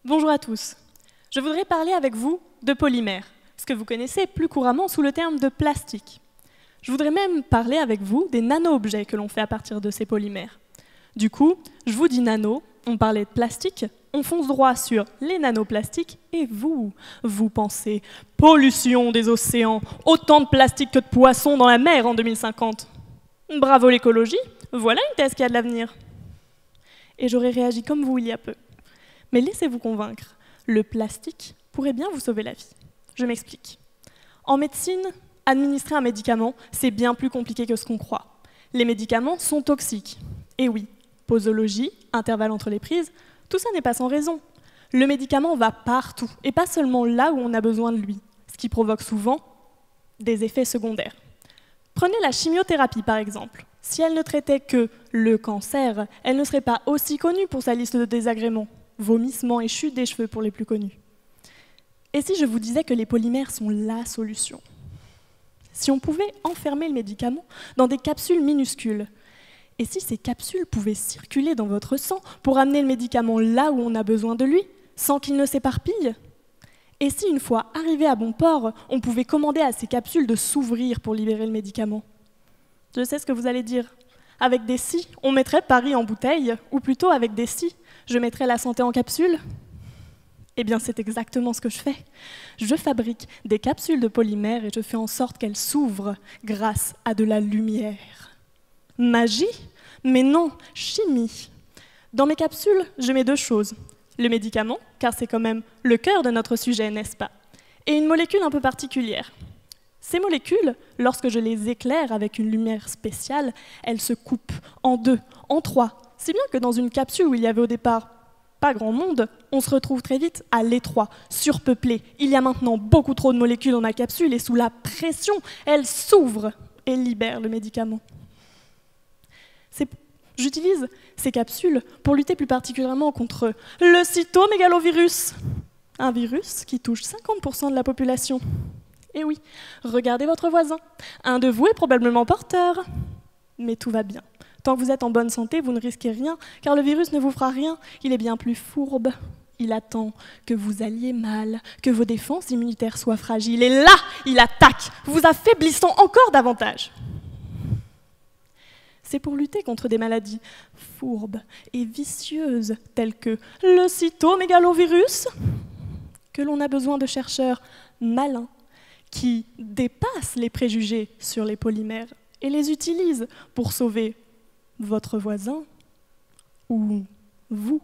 Bonjour à tous. Je voudrais parler avec vous de polymères, ce que vous connaissez plus couramment sous le terme de plastique. Je voudrais même parler avec vous des nano-objets que l'on fait à partir de ces polymères. Du coup, je vous dis nano, on parlait de plastique, on fonce droit sur les nanoplastiques, et vous pensez pollution des océans, autant de plastique que de poissons dans la mer en 2050. Bravo l'écologie, voilà une thèse qui a de l'avenir. Et j'aurais réagi comme vous il y a peu. Mais laissez-vous convaincre, le plastique pourrait bien vous sauver la vie. Je m'explique. En médecine, administrer un médicament, c'est bien plus compliqué que ce qu'on croit. Les médicaments sont toxiques. Et oui, posologie, intervalle entre les prises, tout ça n'est pas sans raison. Le médicament va partout, et pas seulement là où on a besoin de lui, ce qui provoque souvent des effets secondaires. Prenez la chimiothérapie par exemple. Si elle ne traitait que le cancer, elle ne serait pas aussi connue pour sa liste de désagréments. Vomissements et chute des cheveux pour les plus connus. Et si je vous disais que les polymères sont la solution? Si on pouvait enfermer le médicament dans des capsules minuscules, et si ces capsules pouvaient circuler dans votre sang pour amener le médicament là où on a besoin de lui, sans qu'il ne s'éparpille? Et si, une fois arrivé à bon port, on pouvait commander à ces capsules de s'ouvrir pour libérer le médicament? Je sais ce que vous allez dire. Avec des si, on mettrait Paris en bouteille, ou plutôt avec des si, je mettrais la santé en capsule? Eh bien, c'est exactement ce que je fais. Je fabrique des capsules de polymères et je fais en sorte qu'elles s'ouvrent grâce à de la lumière. Magie? Mais non, chimie. Dans mes capsules, je mets deux choses. Le médicament, car c'est quand même le cœur de notre sujet, n'est-ce pas? Et une molécule un peu particulière. Ces molécules, lorsque je les éclaire avec une lumière spéciale, elles se coupent en deux, en trois, si bien que dans une capsule où il y avait au départ pas grand monde, on se retrouve très vite à l'étroit, surpeuplé. Il y a maintenant beaucoup trop de molécules dans ma capsule et sous la pression, elle s'ouvre et libère le médicament. J'utilise ces capsules pour lutter plus particulièrement contre le cytomégalovirus, un virus qui touche 50% de la population. Et oui, regardez votre voisin. Un de vous est probablement porteur. Mais tout va bien. Tant que vous êtes en bonne santé, vous ne risquez rien, car le virus ne vous fera rien. Il est bien plus fourbe. Il attend que vous alliez mal, que vos défenses immunitaires soient fragiles. Et là, il attaque, vous affaiblissant encore davantage. C'est pour lutter contre des maladies fourbes et vicieuses, telles que le cytomégalovirus, que l'on a besoin de chercheurs malins, qui dépassent les préjugés sur les polymères et les utilisent pour sauver votre voisin ou vous.